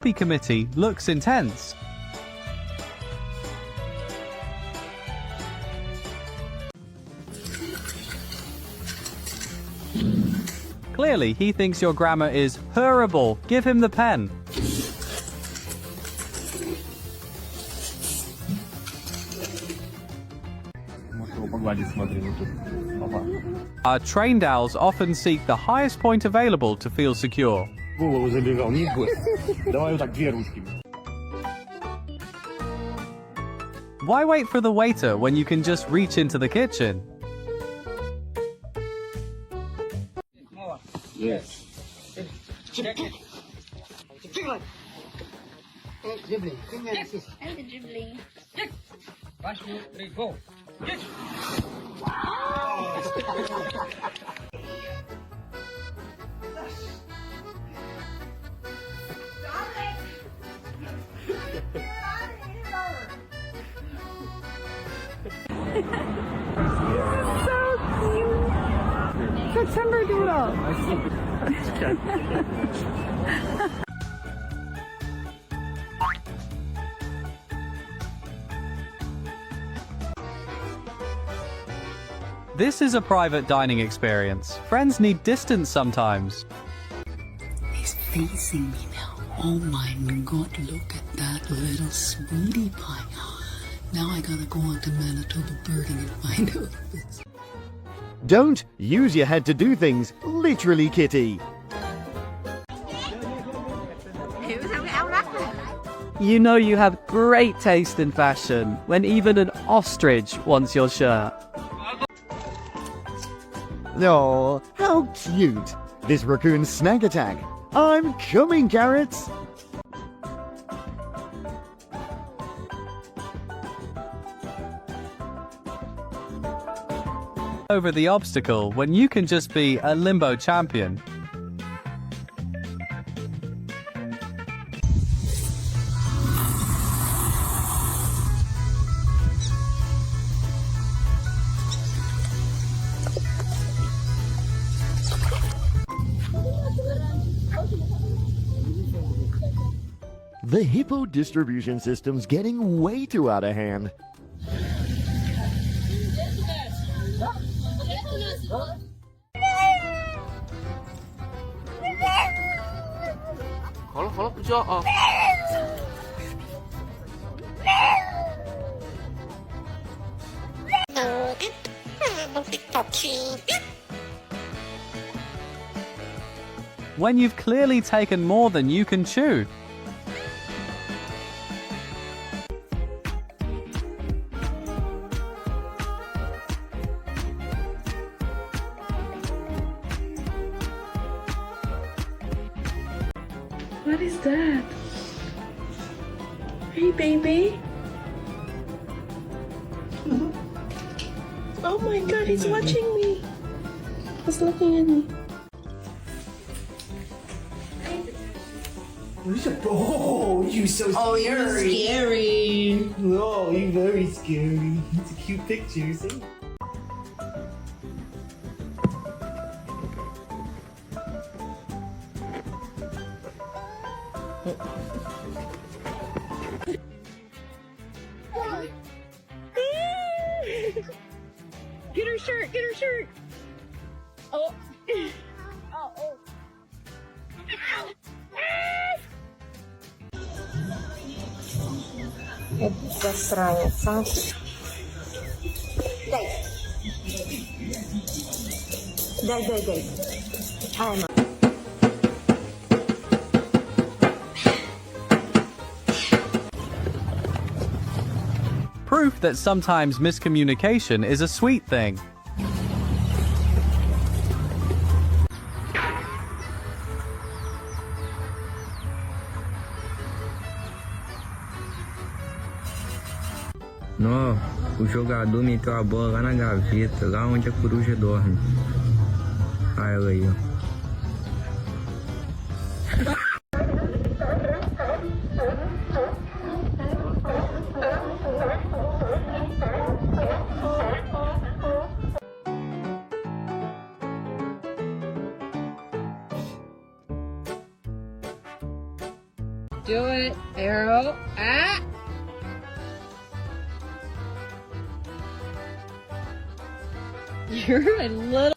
puppy committee looks intense. Clearly, he thinks your grammar is horrible. Give him the pen. Our trained owls often seek the highest point available to feel secure. Why wait for the waiter when you can just reach into the kitchen? Yes. Dribbling. Dribbling. 1, 2, 3, go. So cute. September doodle. This is a private dining experience. Friends need distance sometimes. He's facing me now. Oh my God, look at that little sweetie pie. Now I gotta go on to Manitoba Birding and find out if it's... Don't use your head to do things, literally, kitty. You know you have great taste in fashion when even an ostrich wants your shirt. Oh, how cute. This raccoon snack attack. I'm coming, carrots. Over the obstacle when you can just be a limbo champion. The hippo distribution system's getting way too out of hand. When you've clearly taken more than you can chew. What is that? Hey, baby. Oh my God, he's watching me. He's looking at me. Oh, you so scary. Oh, you're scary. Oh, you very scary. It's a cute picture, see? Get her shirt, get her shirt. Oh. Oh. Засранец, а? Дай. Ай, Proof that sometimes miscommunication is a sweet thing. Não, o jogador meteu a bola lá na gaveta, lá onde a coruja dorme. Ah, ela aí, ó. Do it, Arrow. Ah! You're a little...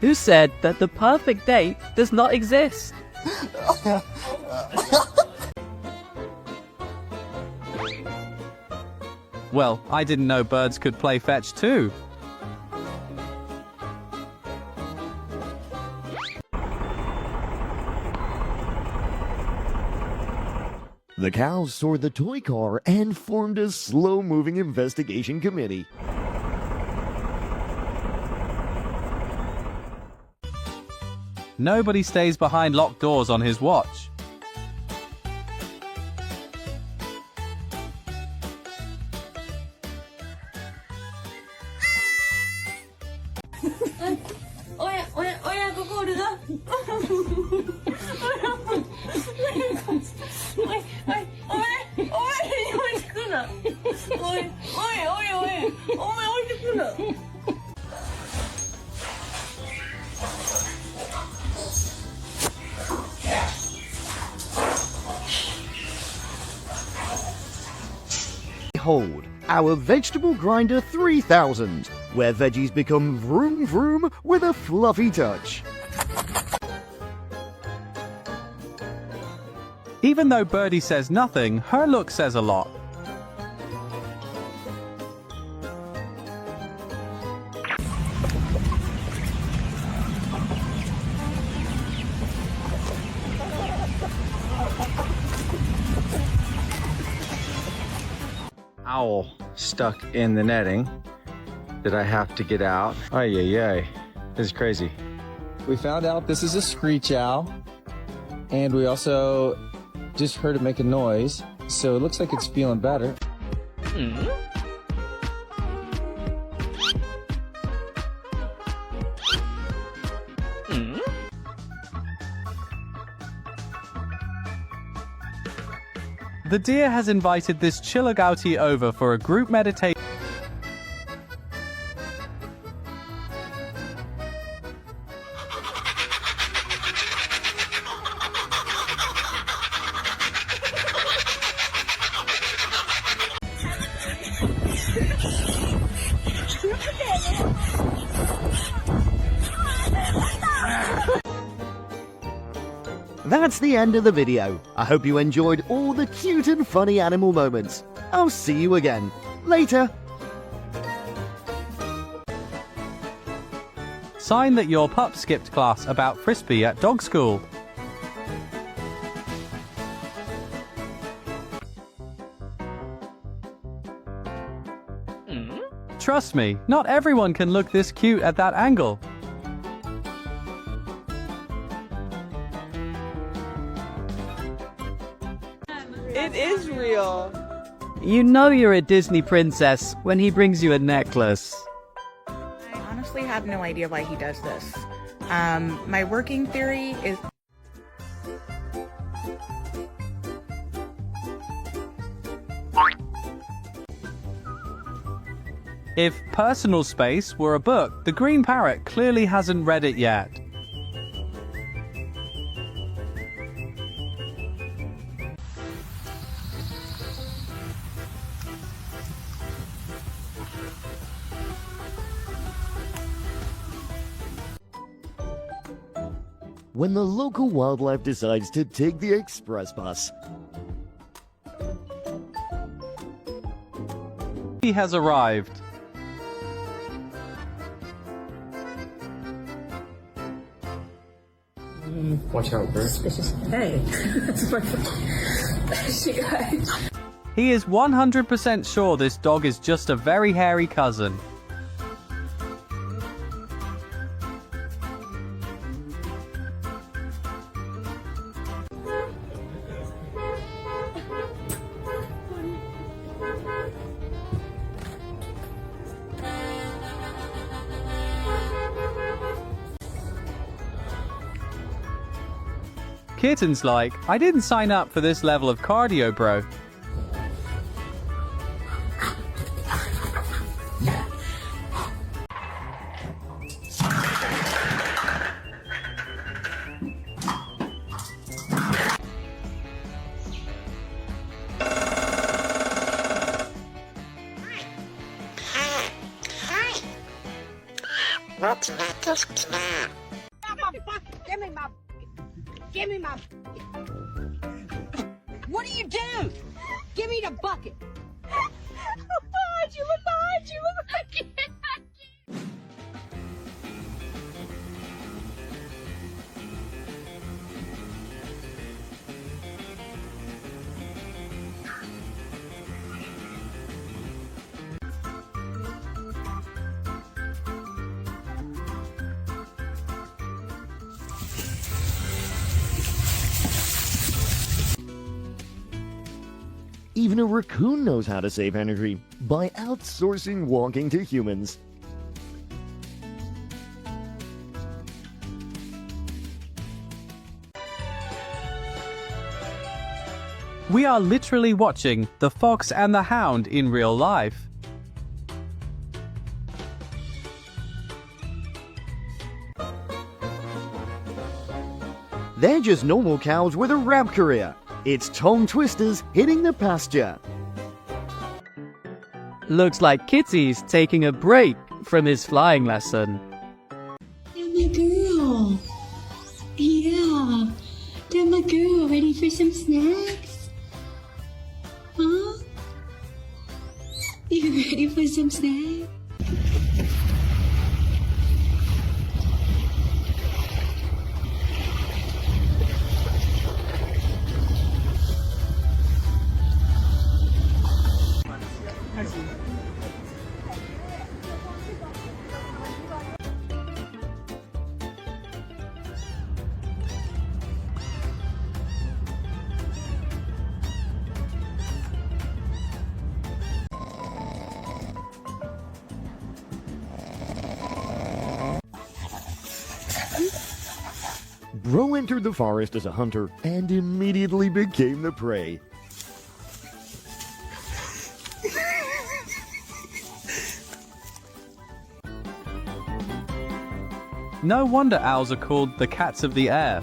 Who said that the perfect date does not exist? Well, I didn't know birds could play fetch too. The cows saw the toy car and formed a slow-moving investigation committee. Nobody stays behind locked doors on his watch. Behold, our vegetable grinder 3000, where veggies become vroom vroom with a fluffy touch. Even though Birdie says nothing, her look says a lot. Owl stuck in the netting that I have to get out. Ay, ay, ay. This is crazy. We found out this is a screech owl, and we also just heard it make a noise, so it looks like it's feeling better. The deer has invited this chillagoutie over for a group meditation. That's the end of the video. I hope you enjoyed all the cute and funny animal moments. I'll see you again. Later. Sign that your pup skipped class about frisbee at dog school. Trust me, not everyone can look this cute at that angle. It is real. You know you're a Disney princess when he brings you a necklace. I honestly have no idea why he does this. My working theory is... If personal space were a book, the green parrot clearly hasn't read it yet. When the local wildlife decides to take the express bus. He has arrived. Watch out, bro. Hey, that's my He is 100% sure this dog is just a very hairy cousin. Kitten's like, I didn't sign up for this level of cardio, bro. Give me my. What do you do? Give me the bucket. Even a raccoon knows how to save energy by outsourcing walking to humans. We are literally watching the fox and the hound in real life. They're just normal cows with a rap career. It's tongue twisters hitting the pasture. Looks like Kitty's taking a break from his flying lesson. They're my girl. Yeah. They're my girl. Ready for some snacks? Huh? You ready for some snacks? Bro entered the forest as a hunter and immediately became the prey. No wonder owls are called the cats of the air.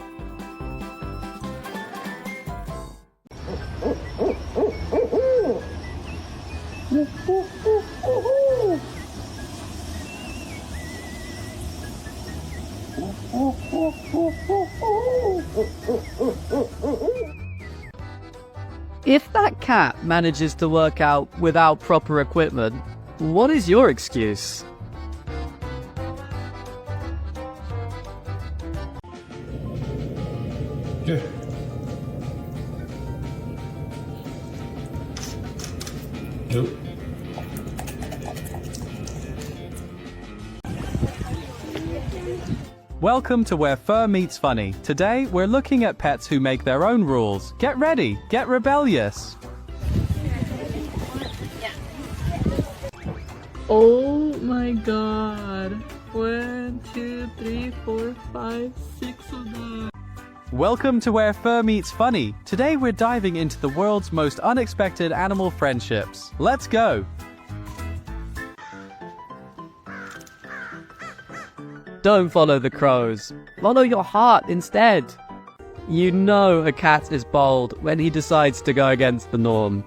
If that cat manages to work out without proper equipment, what is your excuse? Yeah. Nope. Welcome to Where Fur Meets Funny. Today, we're looking at pets who make their own rules. Get ready, get rebellious. Oh my god. 1, 2, 3, 4, 5, 6 of them. Welcome to Where Fur Meets Funny. Today, we're diving into the world's most unexpected animal friendships. Let's go. Don't follow the crows. Follow your heart instead. You know a cat is bold when he decides to go against the norm.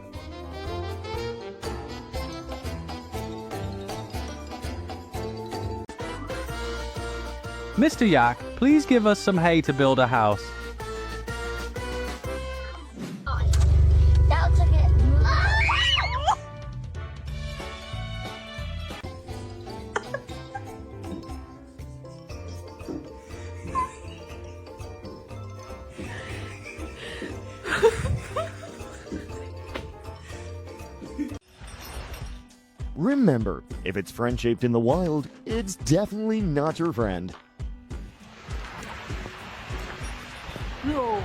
Mr. Yak, please give us some hay to build a house. Remember, if it's friend-shaped in the wild, it's definitely not your friend. No.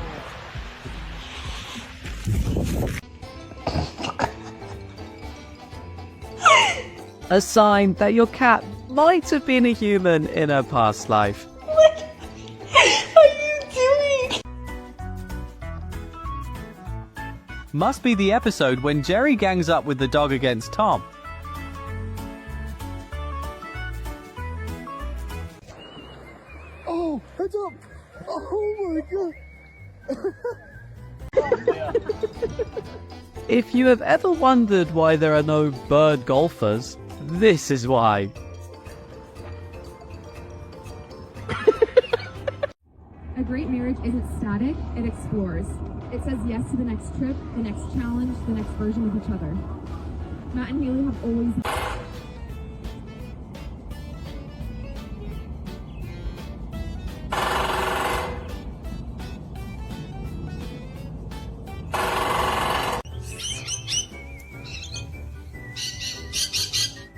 A sign that your cat might have been a human in her past life. What are you doing? Must be the episode when Jerry gangs up with the dog against Tom. Oh, heads up! Oh my god! If you have ever wondered why there are no bird golfers, this is why. A great marriage isn't static, it explores. It says yes to the next trip, the next challenge, the next version of each other. Matt and Haley have always...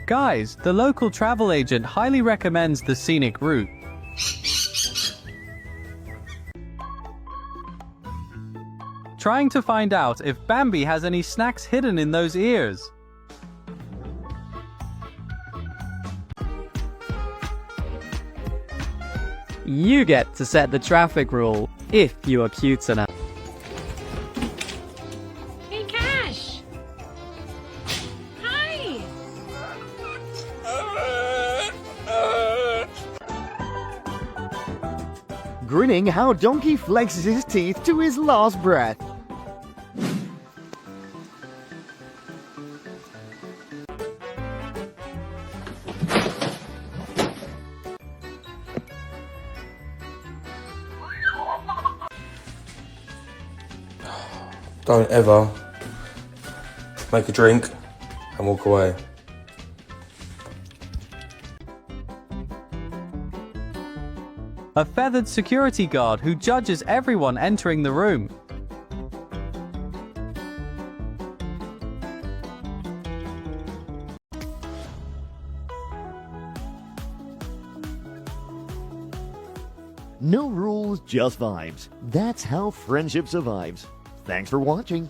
Guys, the local travel agent highly recommends the scenic route. Trying to find out if Bambi has any snacks hidden in those ears. You get to set the traffic rule if you are cute enough. Hey, Cash! Hi! Grinning how Donkey flexes his teeth to his last breath. Don't ever make a drink and walk away. A feathered security guard who judges everyone entering the room. No rules, just vibes. That's how friendship survives. Thanks for watching.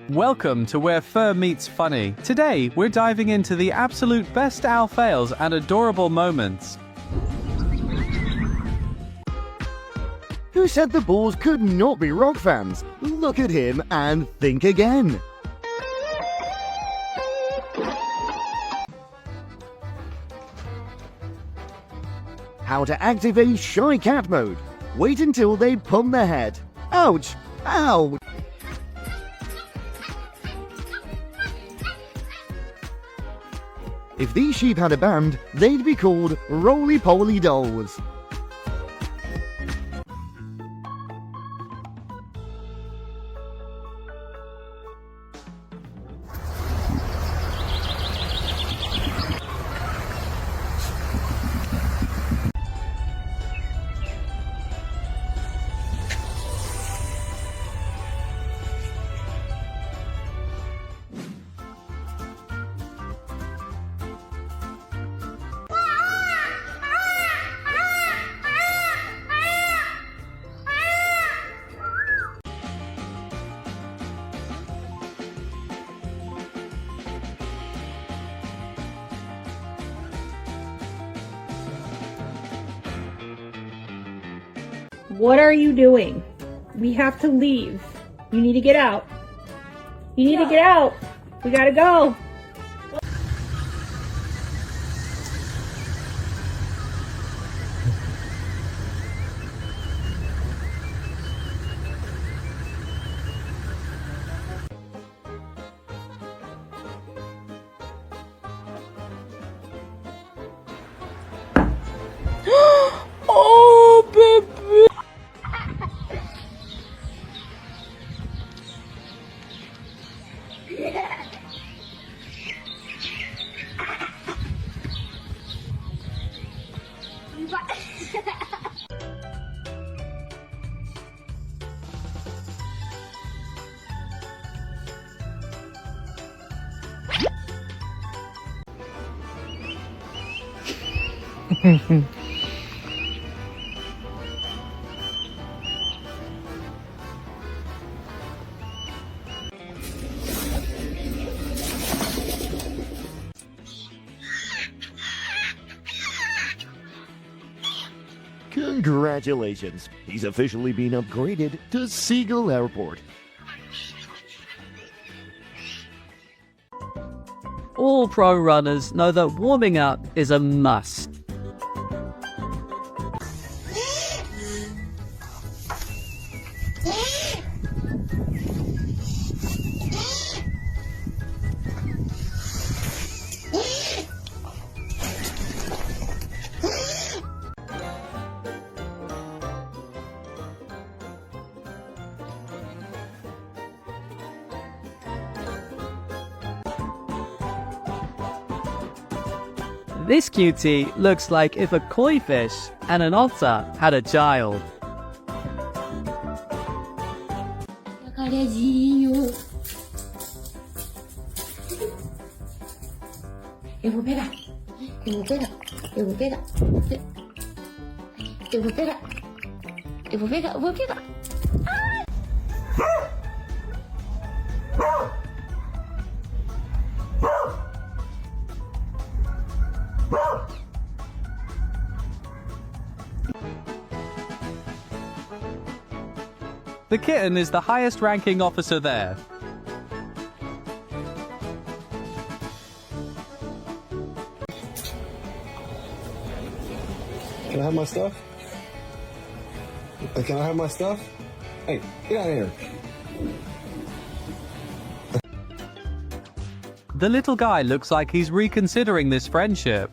Welcome to Where Fur Meets Funny. Today, we're diving into the absolute best owl fails and adorable moments. Who said the balls could not be rock fans? Look at him and think again. How to activate shy cat mode. Wait until they pump their head. Ouch! Ow! If these sheep had a band, they'd be called Roly-Poly Dolls. What are you doing? We have to leave. You need to get out. You need to get out. We gotta go. Oh, baby! Congratulations, he's officially been upgraded to Seagull Airport. All pro runners know that warming up is a must. This cutie looks like if a koi fish and an otter had a child. Eu vou pegar. Eu vou pegar. Eu vou pegar. Eu vou pegar. Eu vou pegar. Eu vou pegar. The kitten is the highest ranking officer there. Can I have my stuff? Can I have my stuff? Hey, get out of here. The little guy looks like he's reconsidering this friendship.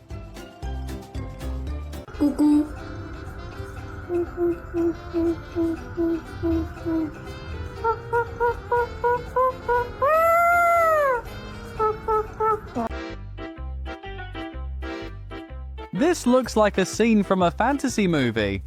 This looks like a scene from a fantasy movie.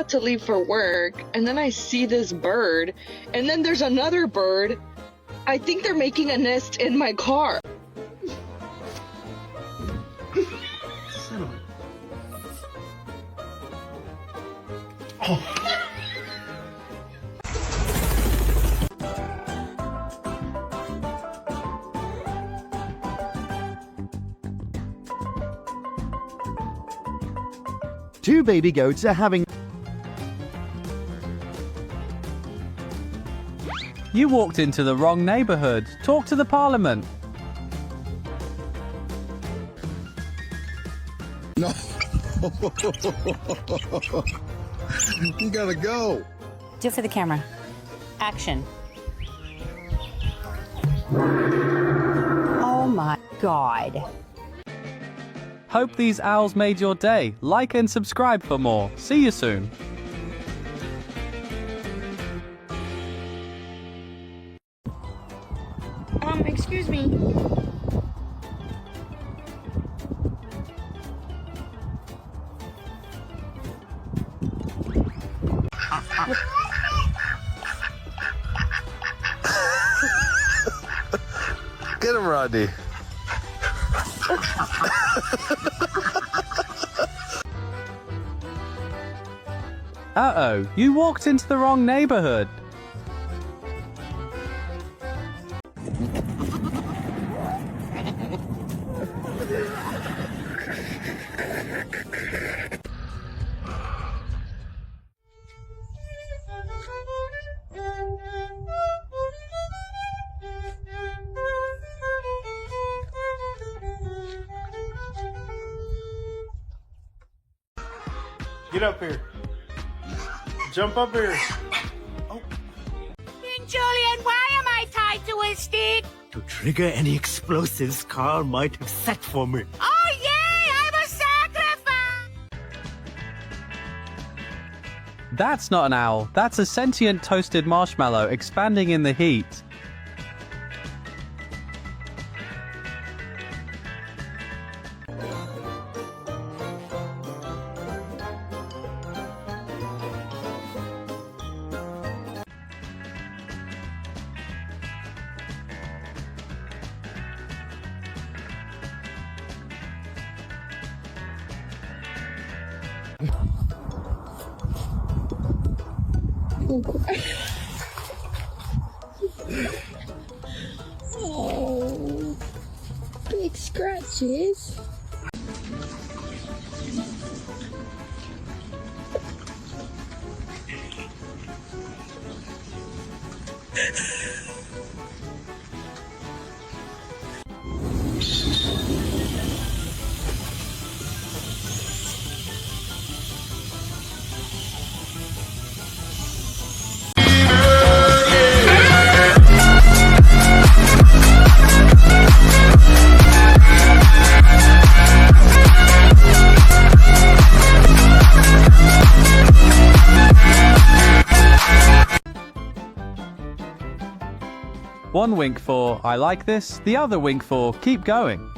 To leave for work, and then I see this bird, and then there's another bird. I think they're making a nest in my car. Two baby goats are having... You walked into the wrong neighborhood. Talk to the parliament. No. You gotta go. Do it for the camera. Action. Oh my God. Hope these owls made your day. Like and subscribe for more. See you soon. Excuse me. Get him, Rodney. Uh-oh, you walked into the wrong neighborhood. Get up here. Jump up here. Julian, why am I tied to a stick? To trigger any explosives Carl might have set for me. Oh, yay! I'm a sacrifice! That's not an owl. That's a sentient toasted marshmallow expanding in the heat. Oh, big scratches. One wink for, I like this, the other wink for, keep going.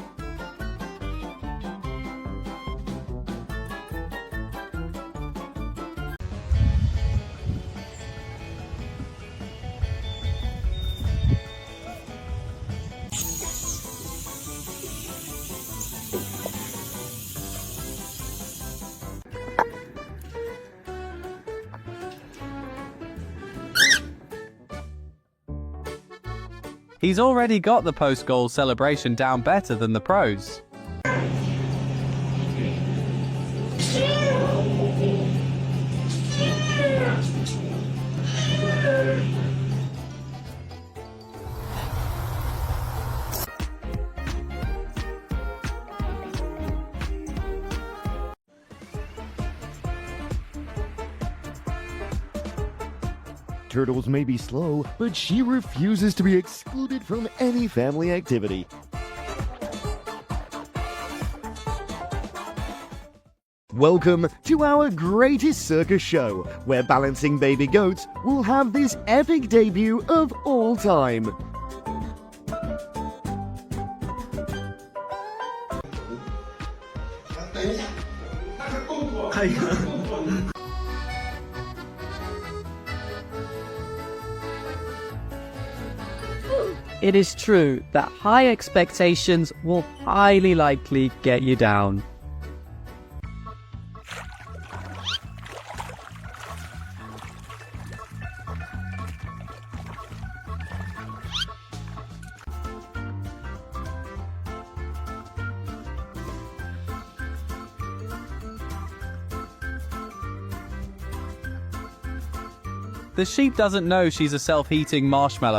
He's already got the post-goal celebration down better than the pros. Turtles may be slow, but she refuses to be excluded from any family activity. Welcome to our greatest circus show, where balancing baby goats will have this epic debut of all time. It is true that high expectations will highly likely get you down. The sheep doesn't know she's a self-heating marshmallow.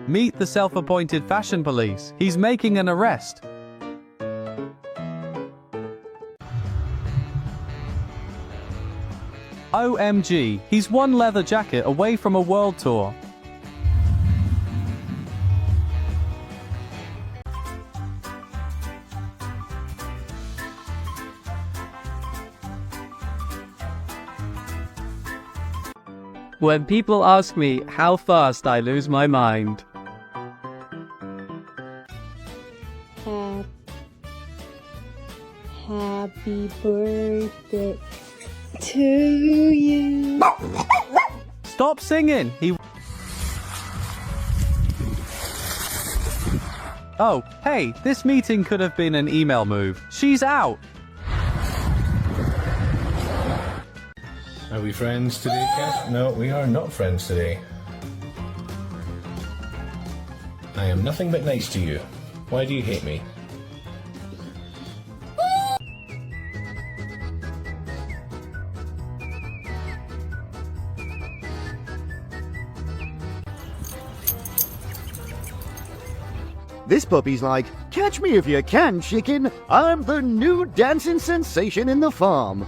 Meet the self-appointed fashion police. He's making an arrest. OMG, he's one leather jacket away from a world tour. When people ask me how fast I lose my mind. Happy birthday to you. Stop singing! Oh, hey, this meeting could have been an email move. She's out! Are we friends today, Kat? No, we are not friends today. I am nothing but nice to you. Why do you hate me? This puppy's like, catch me if you can, chicken. I'm the new dancing sensation in the farm.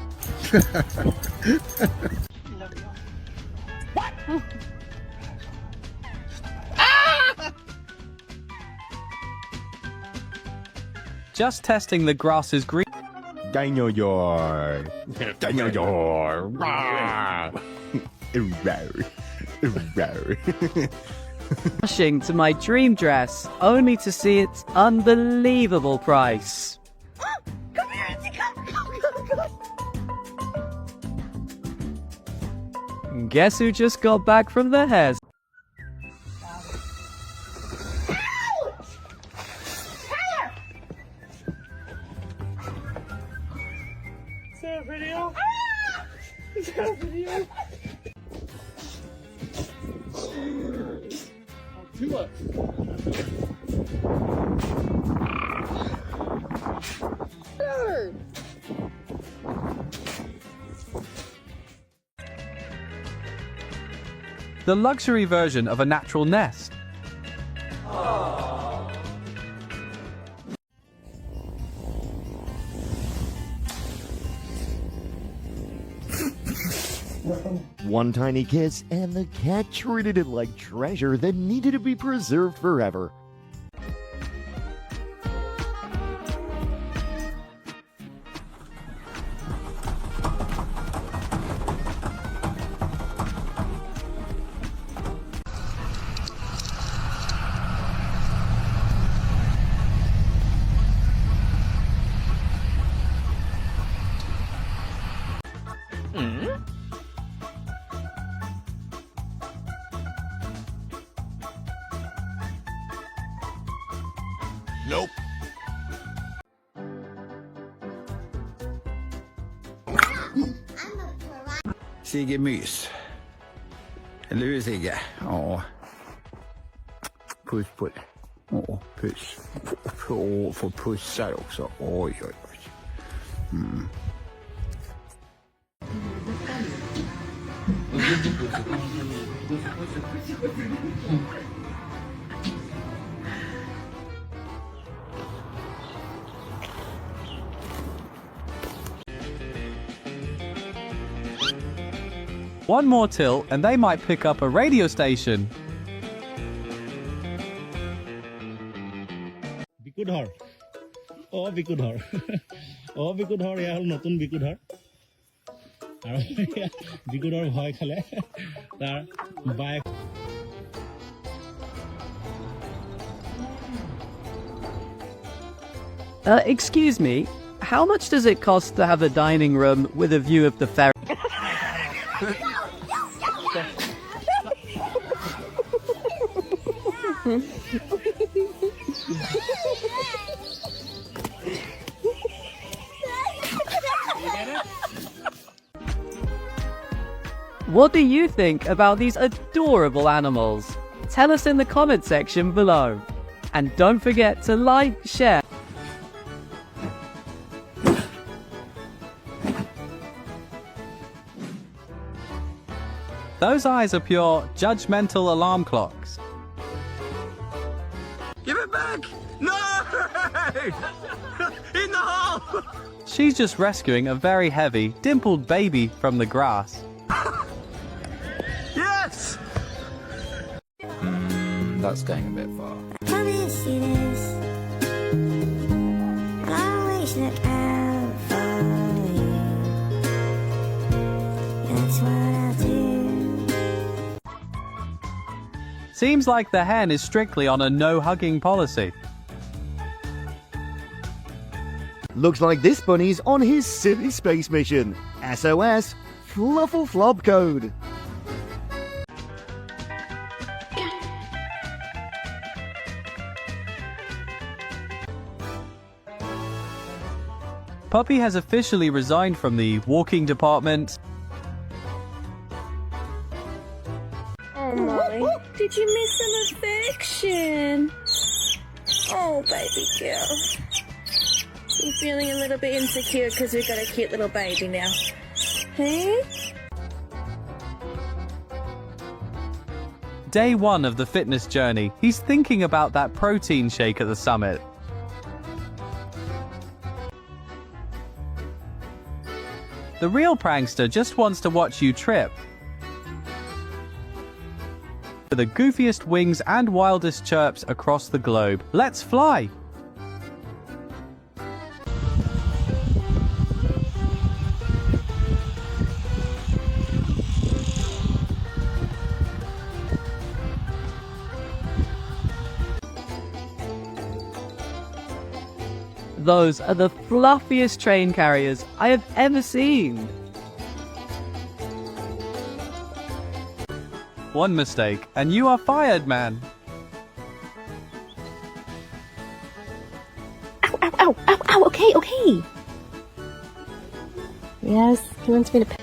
Just testing the grass's green. Dinosaur. Rushing to my dream dress, only to see its unbelievable price. Come here, come. Guess who just got back from the hairs? Is that a video? Is that a video? Do it. The luxury version of a natural nest. One tiny kiss, and the cat treated it like treasure that needed to be preserved forever. Nope. Sigge mys. Eller hur Sigge? Ja. Puss på dig. Åh, puss. Åh, få pussar också. Oj, oj, oj. Mm. One more tilt and they might pick up a radio station. বিকুধৰ বিকুধৰ বিকুধৰ এয়া হ'ল নতুন বিকুধৰ আৰু বিকুধৰ ভয় খালে তাৰ bike Excuse me, how much does it cost to have a dining room with a view of the ferry? What do you think about these adorable animals? Tell us in the comment section below. And don't forget to like, share. Those eyes are pure judgmental alarm clocks. Give it back! No! In the hole! She's just rescuing a very heavy, dimpled baby from the grass. Yes! That's going a bit far. I promise you this. I'll always look out for you. That's what I'll do. Seems like the hen is strictly on a no-hugging policy. Looks like this bunny's on his silly space mission. SOS, Fluffle Flop Code. Puppy has officially resigned from the walking department. Oh my, did you miss some affection? Oh baby girl. You feeling a little bit insecure because we've got a cute little baby now? Hey? Day one of the fitness journey, he's thinking about that protein shake at the summit. The real prankster just wants to watch you trip. The goofiest wings and wildest chirps across the globe. Let's fly! Those are the fluffiest train carriers I have ever seen. One mistake, and you are fired, man. Ow, ow, ow, ow, okay, okay. Yes, he wants me to...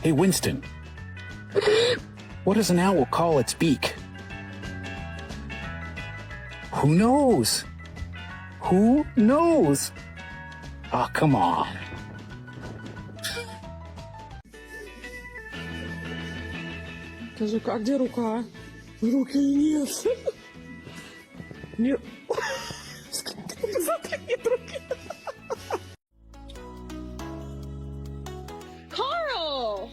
Hey, Winston. What does an owl call its beak? Who knows? Who knows? Oh, come on. А где рука? Руки нет. Нет. Нет руки. Carl!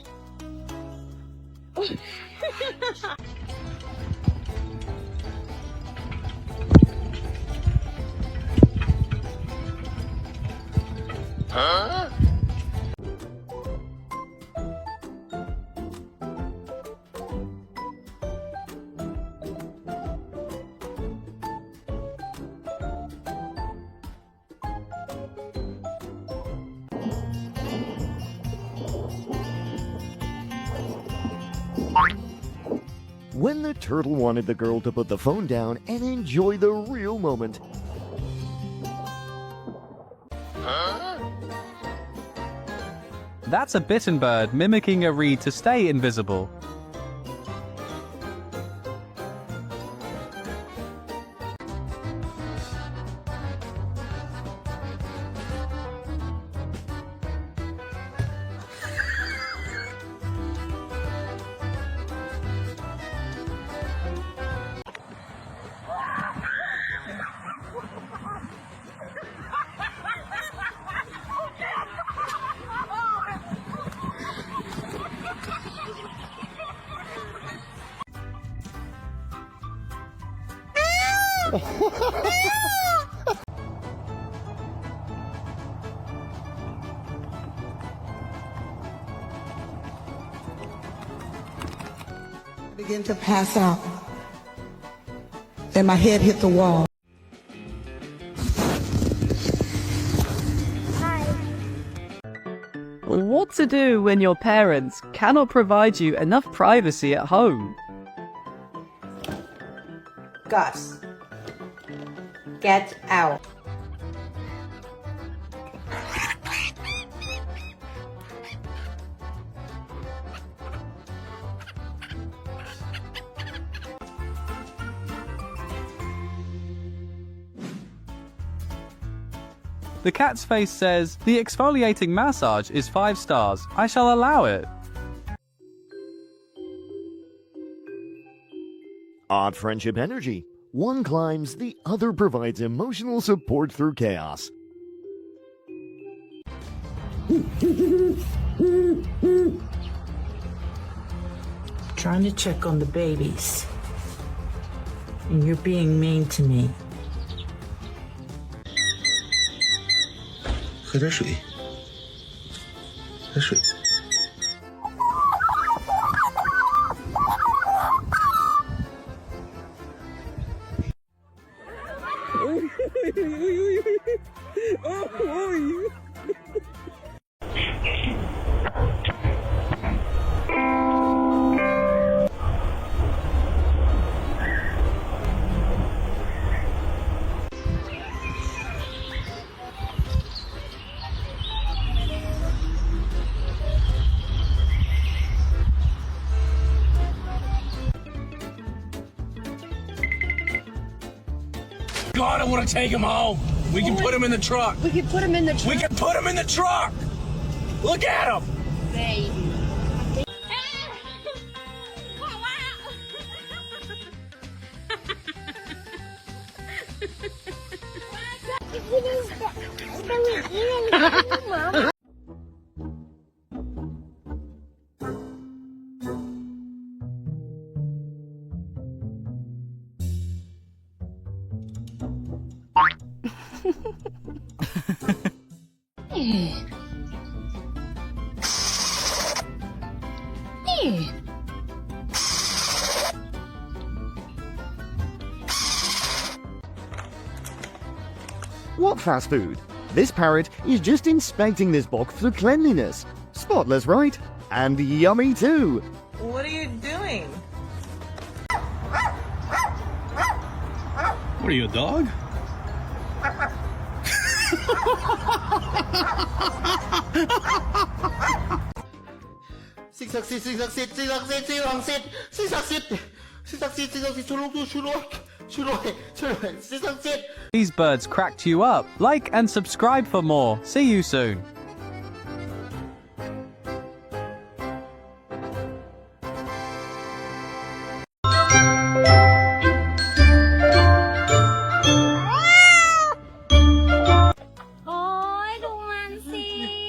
Huh? When the turtle wanted the girl to put the phone down and enjoy the real moment. Huh? That's a bitten bird mimicking a reed to stay invisible. Begin to pass out, and my head hit the wall. What to do when your parents cannot provide you enough privacy at home? Gus, get out. The cat's face says, "The exfoliating massage is 5 stars. I shall allow it." Odd friendship energy. One climbs, the other provides emotional support through chaos. Trying to check on the babies. And you're being mean to me. 喝点水，喝水。God, I want to take him home. We can put him in the truck. We can put him in the truck. We can put him in the truck. Look at him. Baby. What fast food? This parrot is just inspecting this box for cleanliness. Spotless, right? And yummy too. What are you doing? What are you, a dog? These birds cracked you up. Like and subscribe for more. See you soon.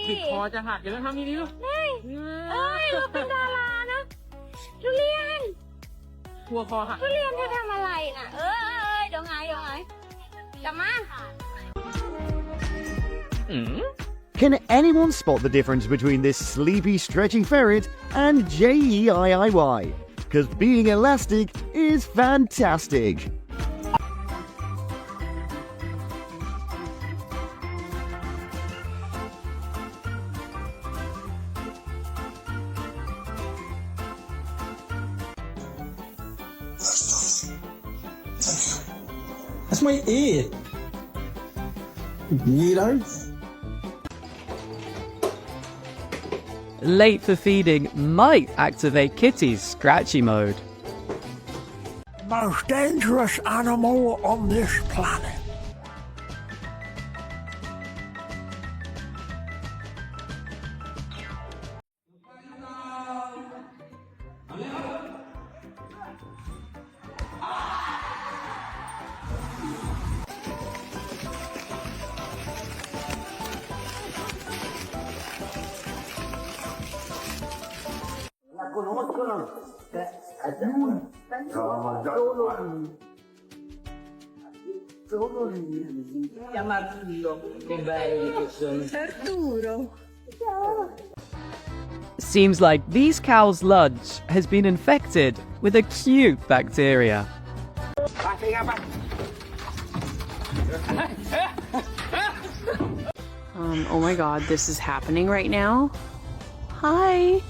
บิดคอจะหักอยู่แล้วทำนี้ดิลูก นี่เอ้ยเราเป็นดารานะทุเรียน หัวคอหัก ทุเรียนเธอทำอะไรน่ะเดี๋ยวไงกลับมา Can anyone spot the difference between this sleepy, stretchy ferret and Jeiiy? Because being elastic is fantastic. That's my ear. Weirdo. Late for feeding might activate Kitty's scratchy mode. Most dangerous animal on this planet. Seems like these cows' lunch has been infected with a cute bacteria. Oh my god, this is happening right now? Hi.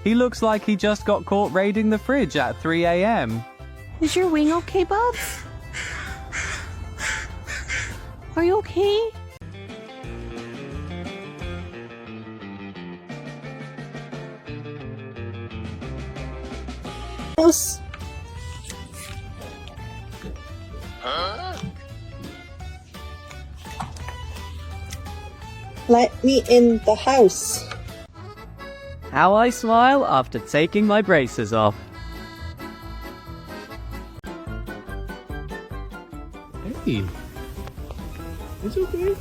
He looks like he just got caught raiding the fridge at 3 a.m. Is your wing okay, Bubs? Are you okay? House. Let me in the house. How I smile after taking my braces off. Hey. It's okay.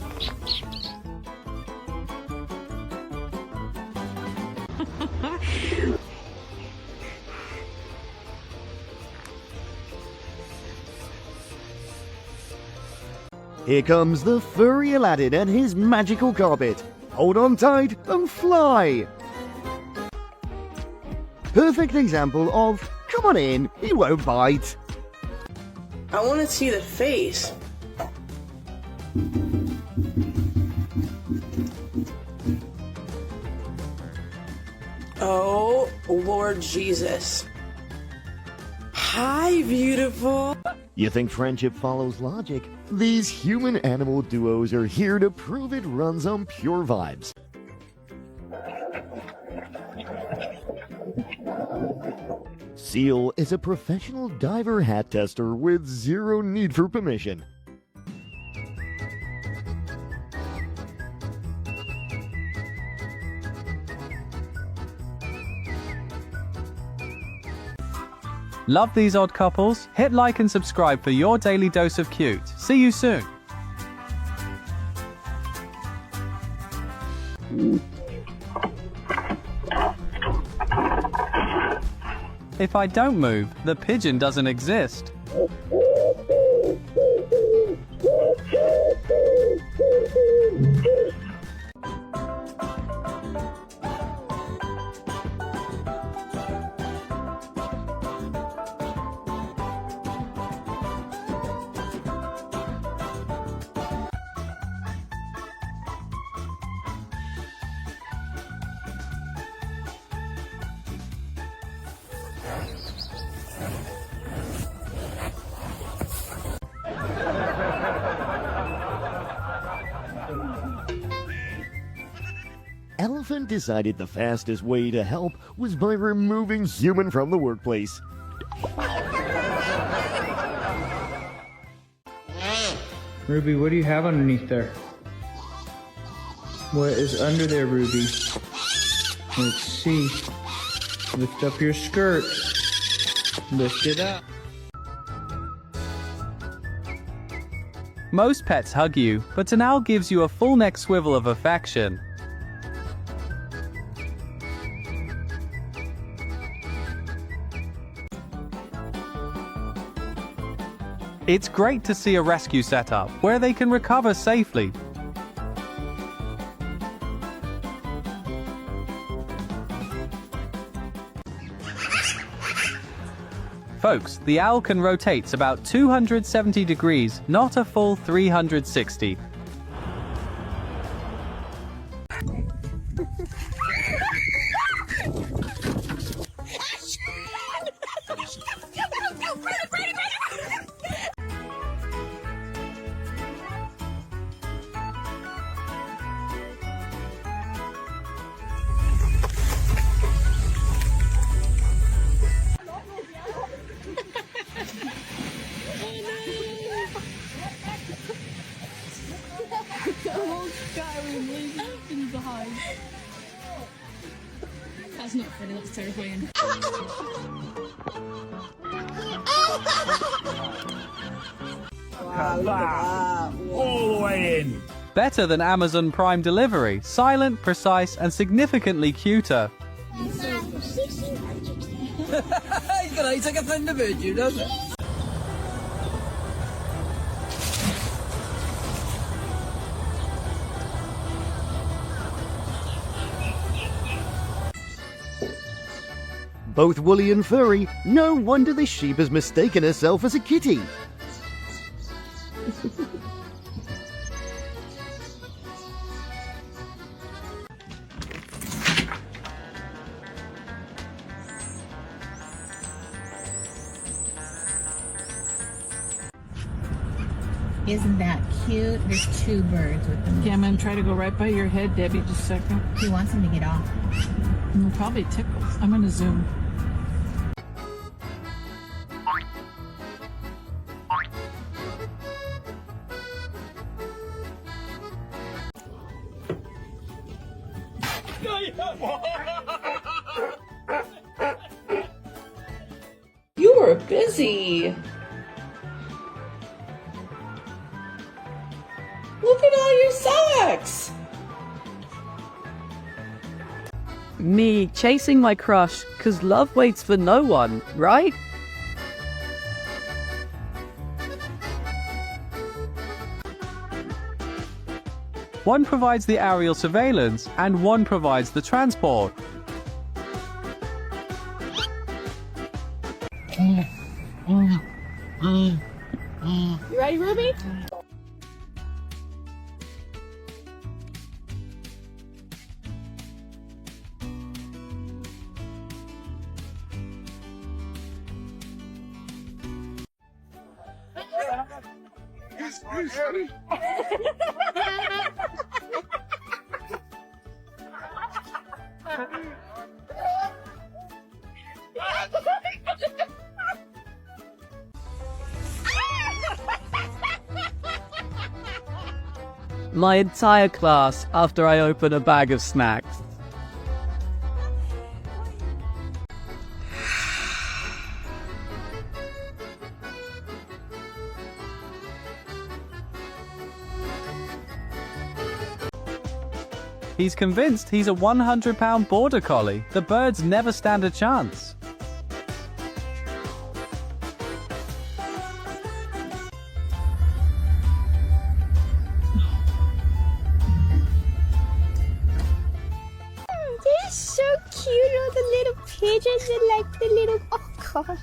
Here comes the furry Aladdin and his magical carpet. Hold on tight and fly! Perfect example of, come on in, he won't bite. I want to see the face. Oh, Lord Jesus. Hi, beautiful. You think friendship follows logic? These human-animal duos are here to prove it runs on pure vibes. Seal is a professional diver hat tester with zero need for permission. Love these odd couples? Hit like and subscribe for your daily dose of cute. See you soon. If I don't move, the pigeon doesn't exist. Elephant decided the fastest way to help was by removing human from the workplace. Ruby, what do you have underneath there? What is under there, Ruby? Let's see. Lift up your skirt. Lift it up. Most pets hug you, but an owl gives you a full neck swivel of affection. It's great to see a rescue setup where they can recover safely. Folks, the owl can rotate about 270 degrees, not a full 360. That's not funny, that's terrifying. All the way in. Better than Amazon Prime delivery, silent, precise, and significantly cuter. He's gonna take a friend of you, doesn't it? Both woolly and furry, no wonder the sheep has mistaken herself as a kitty. Isn't that cute? There's two birds with them. Yeah, I'm gonna try to go right by your head, Debbie, just a second. He wants him to get off. Probably tickles. I'm gonna zoom. You were busy. Look at all your socks. Me chasing my crush, 'cause love waits for no one, right? One provides the aerial surveillance, and one provides the transport. You ready, Ruby? My entire class after I open a bag of snacks. He's convinced he's a 100-pound border collie. The birds never stand a chance. They're so cute, all the little pigeons and like the little, oh god.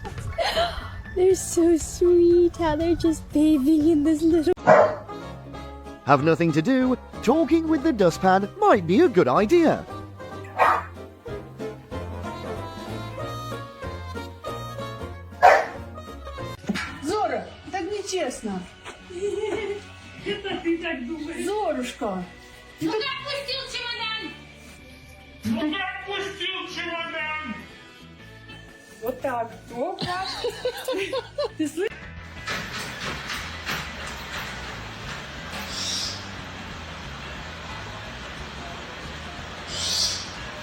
They're so sweet how they're just bathing in this little... Have nothing to do? Talking with the dustpan might be a good idea. Зора, так нечестно. Это ты так думаешь? Зорушка. Ну как пустил чемодан? Ну как пустил чемодан? Вот так. Опа. Ты слышишь?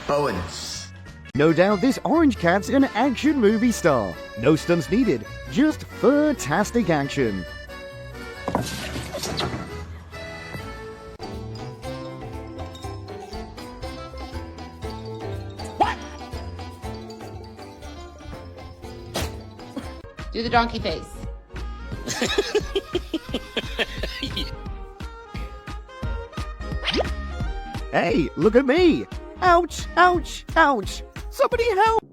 Bowen. No doubt this orange cat's an action movie star. No stunts needed, just fantastic action. Do the donkey face. Hey, look at me! Ouch, ouch, ouch! Somebody help!